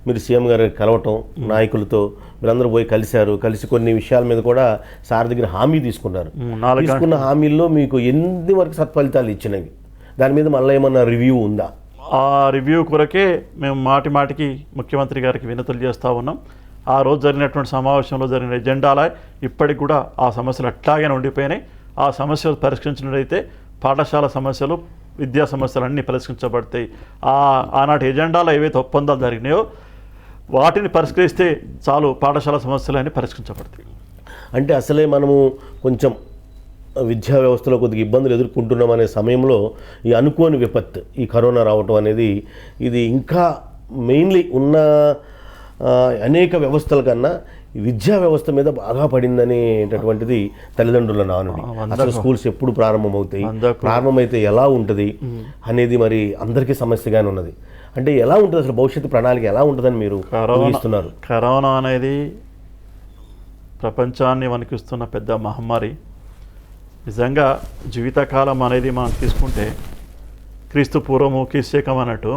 మీరు సీఎం గారు కలవటం, నాయకులతో మీరందరూ పోయి కలిసి కొన్ని విషయాల మీద కూడా సార్ దగ్గర హామీ తీసుకున్నారు. తీసుకున్న హామీల్లో మీకు ఎన్ని వరకు సత్ఫలితాలు ఇచ్చినవి, దాని మీద మళ్ళీ ఏమన్నా రివ్యూ ఉందా? ఆ రివ్యూ కొరకే మేము మాటికి ముఖ్యమంత్రి గారికి వినతులు చేస్తూ ఉన్నాం. ఆ రోజు జరిగినటువంటి సమావేశంలో జరిగిన ఎజెండాలా ఇప్పటికి కూడా ఆ సమస్యలు అట్లాగే ఉండిపోయినాయి. ఆ సమస్యలు పరిష్కరించినట్లయితే పాఠశాల సమస్యలు, విద్యా సమస్యలు అన్నీ పరిష్కరించబడతాయి. ఆనాటి ఎజెండాలో ఏవైతే ఒప్పందాలు జరిగినాయో వాటిని పరిష్కరిస్తే చాలు, పాఠశాల సమస్యలు అన్నీ పరిష్కరించబడతాయి. అంటే అసలే మనము కొంచెం విద్యా వ్యవస్థలో కొద్దిగా ఇబ్బందులు ఎదుర్కొంటున్నాం అనే సమయంలో ఈ అనుకోని విపత్తు, ఈ కరోనా రావటం అనేది ఇది ఇంకా మెయిన్లీ ఉన్న అనేక వ్యవస్థల కన్నా విద్యా వ్యవస్థ మీద బాగా పడిందనేటటువంటిది తల్లిదండ్రుల నానుడి. అసలు స్కూల్స్ ఎప్పుడు ప్రారంభమవుతాయి, ప్రారంభమైతే ఎలా ఉంటుంది అనేది మరి అందరికీ సమస్యగానే ఉన్నది. అంటే ఎలా ఉంటుంది అసలు భవిష్యత్తు ప్రణాళిక ఎలా ఉంటుందని మీరు ఊహిస్తున్నారు? కరోనా అనేది ప్రపంచాన్ని వణికిస్తున్న పెద్ద మహమ్మారి. నిజంగా జీవితకాలం అనేది మనం తీసుకుంటే క్రీస్తు పూర్వము క్రీస్తు అన్నట్టు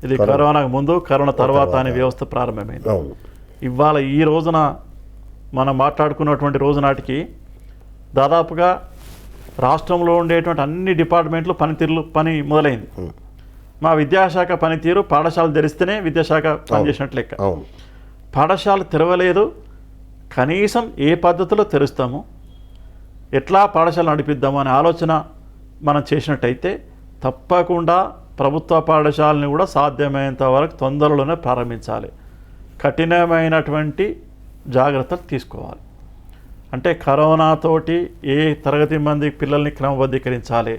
ఇది కరోనాకు ముందు, కరోనా తర్వాత అనే వ్యవస్థ ప్రారంభమైంది. ఇవాళ ఈ రోజున మనం మాట్లాడుకున్నటువంటి రోజు నాటికి దాదాపుగా రాష్ట్రంలో ఉండేటువంటి అన్ని డిపార్ట్మెంట్లు పని మొదలైంది. మా విద్యాశాఖ పనితీరు పాఠశాలలు తెరిస్తేనే విద్యాశాఖ పనిచేసినట్లు లెక్క. పాఠశాల తెరవలేదు, కనీసం ఏ పద్ధతిలో తెరుస్తాము, ఎట్లా పాఠశాల నడిపిద్దాము అనే ఆలోచన మనం చేసినట్టయితే తప్పకుండా ప్రభుత్వ పాఠశాలని కూడా సాధ్యమైనంత వరకు తొందరలోనే ప్రారంభించాలి. కఠినమైనటువంటి జాగ్రత్తలు తీసుకోవాలి. అంటే కరోనాతోటి ఏ తరగతి మంది పిల్లల్ని క్రమబద్ధీకరించాలి,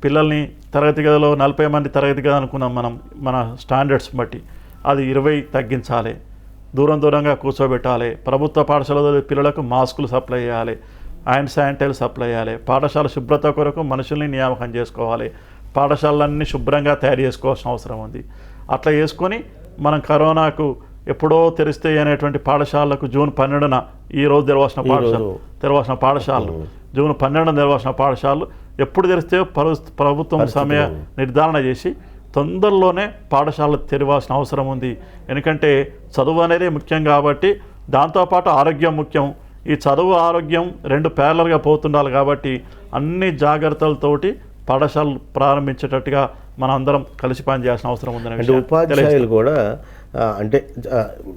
పిల్లల్ని తరగతి గదిలో 40 మంది తరగతి గది అనుకున్నాం మనం, మన స్టాండర్డ్స్ బట్టి అది 20 తగ్గించాలి, దూరంగా కూర్చోబెట్టాలి. ప్రభుత్వ పాఠశాలలో పిల్లలకు మాస్కులు సప్లై చేయాలి, హ్యాండ్ శానిటైజర్ సప్లై చేయాలి, పాఠశాల శుభ్రత కొరకు మనుషుల్ని నియామకం చేసుకోవాలి, పాఠశాలలన్నీ శుభ్రంగా తయారు చేసుకోవాల్సిన అవసరం ఉంది. అట్లా చేసుకొని మనం కరోనాకు ఎప్పుడో తెరిస్తే అనేటువంటి పాఠశాలకు జూన్ 12న ఈరోజు తెరవాల్సిన పాఠశాలలు జూన్ 12న తెరవాల్సిన పాఠశాలలు ఎప్పుడు తెరిస్తే ప్రభుత్వం సమయ నిర్ధారణ చేసి తొందరలోనే పాఠశాలలు తెరవాల్సిన అవసరం ఉంది. ఎందుకంటే చదువు అనేది ముఖ్యం కాబట్టి దాంతోపాటు ఆరోగ్యం ముఖ్యం. ఈ చదువు ఆరోగ్యం 2 ప్యారలల్గా పోతుండాలి కాబట్టి అన్ని జాగ్రత్తలతోటి పాఠశాలలు ప్రారంభించేటట్టుగా మనం అందరం కలిసి పనిచేయాల్సిన అవసరం ఉందని. అంటే ఉపాధ్యాయులు కూడా అంటే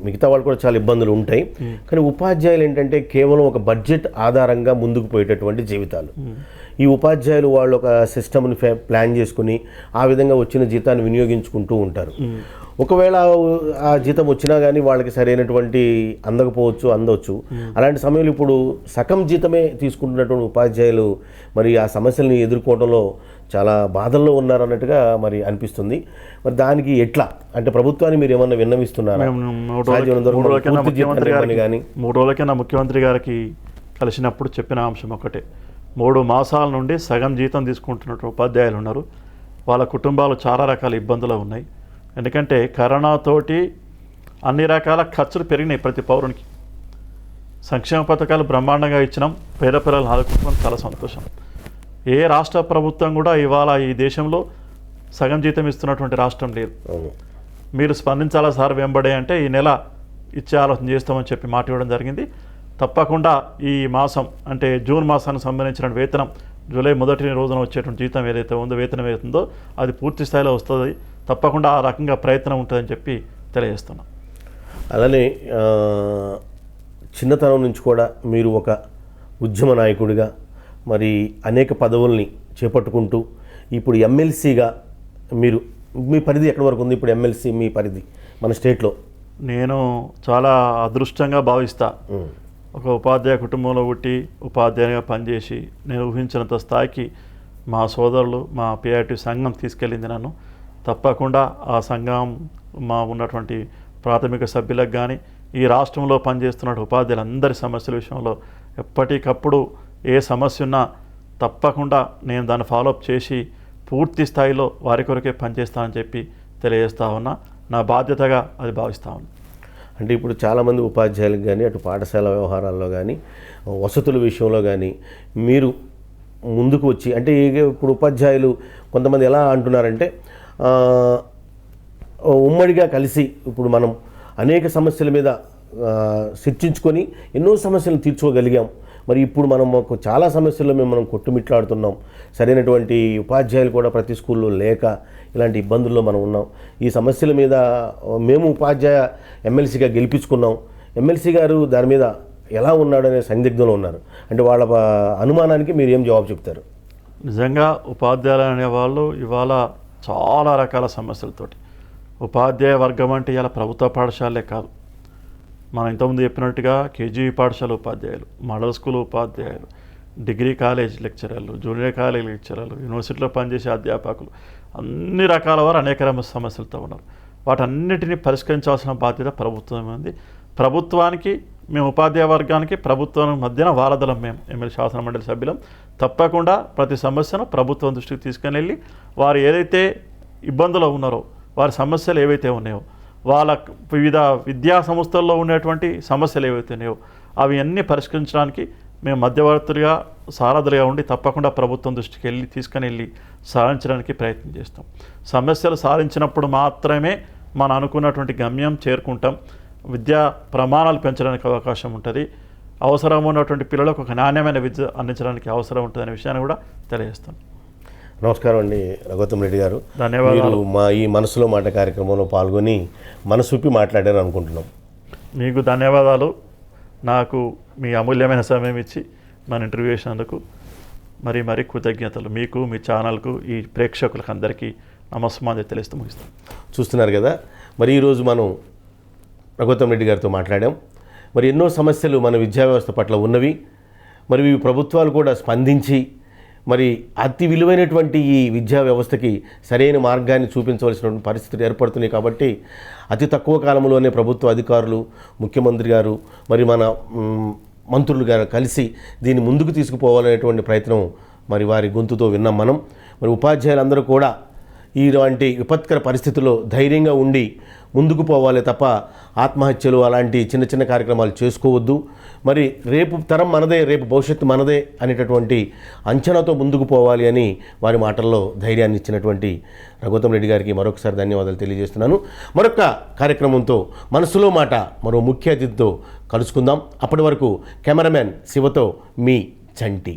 మిగతా వాళ్ళు కూడా చాలా ఇబ్బందులు ఉంటాయి, కానీ ఉపాధ్యాయులు ఏంటంటే కేవలం ఒక బడ్జెట్ ఆధారంగా ముందుకు పోయేటటువంటి జీవితాలు. ఈ ఉపాధ్యాయులు వాళ్ళు ఒక సిస్టమ్ని ప్లాన్ చేసుకుని ఆ విధంగా వచ్చిన జీతాన్ని వినియోగించుకుంటూ ఉంటారు. ఒకవేళ ఆ జీతం వచ్చినా కానీ వాళ్ళకి సరైనటువంటి అందవచ్చు. అలాంటి సమయంలో ఇప్పుడు సగం జీతమే తీసుకుంటున్నటువంటి ఉపాధ్యాయులు మరి ఆ సమస్యల్ని ఎదుర్కోవడంలో చాలా బాధల్లో ఉన్నారు అన్నట్టుగా మరి అనిపిస్తుంది. మరి దానికి ఎట్లా అంటే ప్రభుత్వాన్ని మీరు ఏమన్నా విన్నవిస్తున్నారా? 3 రోజులకైనా ముఖ్యమంత్రి గారికి కలిసినప్పుడు చెప్పిన అంశం ఒకటే, 3 మాసాల నుండి సగం జీతం తీసుకుంటున్నట్టు ఉపాధ్యాయులు ఉన్నారు. వాళ్ళ కుటుంబాలు చాలా రకాల ఇబ్బందులు ఉన్నాయి. ఎందుకంటే కరోనాతోటి అన్ని రకాల ఖర్చులు పెరిగినాయి. ప్రతి పౌరునికి సంక్షేమ పథకాలు బ్రహ్మాండంగా ఇచ్చినాం, పేద పిల్లలు ఆదుకుంటున్నాం, చాలా సంతోషం. ఏ రాష్ట్ర ప్రభుత్వం కూడా ఇవాళ ఈ దేశంలో సగం జీతం ఇస్తున్నటువంటి రాష్ట్రం లేదు. మీరు స్పందించాలా సార్ వెంబడే అంటే ఈ నెల ఇచ్చే ఆలోచన చేస్తామని చెప్పి మాట ఇవ్వడం జరిగింది. తప్పకుండా ఈ మాసం అంటే జూన్ మాసానికి సంబంధించిన వేతనం జూలై 1వ రోజున వచ్చేటువంటి జీతం ఏదైతే ఉందో, వేతనం ఏదైతుందో అది పూర్తి స్థాయిలో వస్తుంది. తప్పకుండా ఆ రకంగా ప్రయత్నం ఉంటుందని చెప్పి తెలియజేస్తున్నాం. అలానే చిన్నతనం నుంచి కూడా మీరు ఒక ఉద్యమ నాయకుడిగా మరి అనేక పదవుల్ని చేపట్టుకుంటూ ఇప్పుడు ఎమ్మెల్సీగా మీ పరిధి ఎక్కడి వరకు ఉంది? ఇప్పుడు ఎమ్మెల్సీ మీ పరిధి మన స్టేట్లో నేను చాలా అదృష్టంగా భావిస్తా. ఒక ఉపాధ్యాయ కుటుంబంలో పుట్టి ఉపాధ్యాయునిగా పనిచేసి నేను ఊహించినంత స్థాయికి మా సోదరులు మా పిఐటి సంఘం తీసుకెళ్ళింది నన్ను. తప్పకుండా ఆ సంఘం మా ఉన్నటువంటి ప్రాథమిక సభ్యులకు కానీ ఈ రాష్ట్రంలో పనిచేస్తున్న ఉపాధ్యాయులందరి సమస్యల విషయంలో ఎప్పటికప్పుడు ఏ సమస్య ఉన్నా తప్పకుండా నేను దాన్ని ఫాలోఅప్ చేసి పూర్తి స్థాయిలో వారి కొరకే పనిచేస్తానని చెప్పి తెలియజేస్తా ఉన్నా. నా బాధ్యతగా అది భావిస్తా ఉన్నా. అంటే ఇప్పుడు చాలామంది ఉపాధ్యాయులకు కానీ అటు పాఠశాల వ్యవహారాల్లో కానీ వసతుల విషయంలో కానీ మీరు ముందుకు వచ్చి అంటే ఇప్పుడు ఉపాధ్యాయులు కొంతమంది ఎలా అంటున్నారంటే ఉమ్మడిగా కలిసి ఇప్పుడు మనం అనేక సమస్యల మీద చర్చించుకొని ఎన్నో సమస్యలను తీర్చుకోగలిగాం. మరి ఇప్పుడు మనం చాలా సమస్యల్లో మనం కొట్టుమిట్లాడుతున్నాం. సరైనటువంటి ఉపాధ్యాయులు కూడా ప్రతి స్కూల్లో లేక ఇలాంటి ఇబ్బందుల్లో మనం ఉన్నాం. ఈ సమస్యల మీద మేము ఉపాధ్యాయ ఎమ్మెల్సీగా గెలిపించుకున్నాం. ఎమ్మెల్సీ గారు దాని మీద ఎలా ఉన్నాడనే సందిగ్ధంలో ఉన్నారు. అంటే వాళ్ళ అనుమానానికి మీరు ఏం జవాబు చెప్తారు? నిజంగా ఉపాధ్యాయులు అనేవాళ్ళు ఇవాళ చాలా రకాల సమస్యలతోటి ఉపాధ్యాయ వర్గం అంటే ఇలా ప్రభుత్వ పాఠశాలే కాదు. మనం ఇంతకుముందు చెప్పినట్టుగా కేజీ పాఠశాల ఉపాధ్యాయులు, మోడల్ స్కూల్ ఉపాధ్యాయులు, డిగ్రీ కాలేజ్ లెక్చరర్లు, జూనియర్ కాలేజ్ లెక్చరర్లు, యూనివర్సిటీలో పనిచేసే అధ్యాపకులు, అన్ని రకాల వారు అనేక సమస్యలతో ఉన్నారు. వాటన్నిటిని పరిష్కరించాల్సిన బాధ్యత ప్రభుత్వం ఉంది. ప్రభుత్వానికి మేము ఉపాధ్యాయ వర్గానికి ప్రభుత్వం మధ్యన వారధులం. మేము ఎమ్మెల్యే శాసన మండలి సభ్యులం. తప్పకుండా ప్రతి సమస్యను ప్రభుత్వం దృష్టికి తీసుకుని వెళ్ళి వారు ఏదైతే ఇబ్బందులు ఉన్నారో వారి సమస్యలు ఏవైతే ఉన్నాయో వాళ్ళ వివిధ విద్యా సంస్థల్లో ఉండేటువంటి సమస్యలు ఏవైతే ఉన్నాయో అవి అన్నీ పరిష్కరించడానికి మేము మధ్యవర్తులుగా సారథులుగా ఉండి తప్పకుండా ప్రభుత్వం దృష్టికి వెళ్ళి తీసుకుని వెళ్ళి సాధించడానికి ప్రయత్నం చేస్తాం. సమస్యలు సాధించినప్పుడు మాత్రమే మనం అనుకున్నటువంటి గమ్యం చేరుకుంటాం. విద్యా ప్రమాణాలు పెంచడానికి అవకాశం ఉంటుంది. అవసరం ఉన్నటువంటి పిల్లలకు ఒక నాణ్యమైన విద్య అందించడానికి అవసరం ఉంటుంది అనే విషయాన్ని కూడా తెలియజేస్తాం. నమస్కారం అండి రఘుత్తం రెడ్డి గారు. ధన్యవాదాలు. మా ఈ మనసులో మాట కార్యక్రమంలో పాల్గొని మనసుప్పి మాట్లాడారు అనుకుంటున్నాం. మీకు ధన్యవాదాలు. నాకు మీ అమూల్యమైన సమయం ఇచ్చి మన ఇంటర్వ్యూ చేసినందుకు మరి కృతజ్ఞతలు. మీకు మీ ఛానల్కు ఈ ప్రేక్షకులకు అందరికీ నమస్కారం తెలుస్తూ ముగిస్తాం. చూస్తున్నారు కదా, మరి ఈరోజు మనం రఘుత్తం రెడ్డి గారితో మాట్లాడాం. మరి ఎన్నో సమస్యలు మన విద్యా వ్యవస్థ పట్ల ఉన్నవి. మరి ఇవి ప్రభుత్వాలు కూడా స్పందించి మరి అతి విలువైనటువంటి ఈ విద్యా వ్యవస్థకి సరైన మార్గాన్ని చూపించవలసినటువంటి పరిస్థితులు ఏర్పడుతున్నాయి. కాబట్టి అతి తక్కువ కాలంలోనే ప్రభుత్వ అధికారులు, ముఖ్యమంత్రి గారు, మరి మన మంత్రులు గారు కలిసి దీన్ని ముందుకు తీసుకుపోవాలనేటువంటి ప్రయత్నం మరి వారి గొంతుతో విన్నాం మనం. మరి ఉపాధ్యాయులందరూ కూడా ఇలాంటి విపత్కర పరిస్థితుల్లో ధైర్యంగా ఉండి ముందుకు పోవాలి తప్ప ఆత్మహత్యలు అలాంటి చిన్న చిన్న కార్యక్రమాలు చేసుకోవద్దు. మరి రేపు తరం మనదే, రేపు భవిష్యత్తు మనదే అనేటటువంటి అంచనాతో ముందుకు పోవాలి అని వారి మాటల్లో ధైర్యాన్ని ఇచ్చినటువంటి రఘుత్తం రెడ్డి గారికి మరొకసారి ధన్యవాదాలు తెలియజేస్తున్నాను. మరొక కార్యక్రమంతో మనసులో మాట మరో ముఖ్య అతిథితో కలుసుకుందాం. అప్పటి వరకు కెమెరామెన్ శివతో మీ చంటి.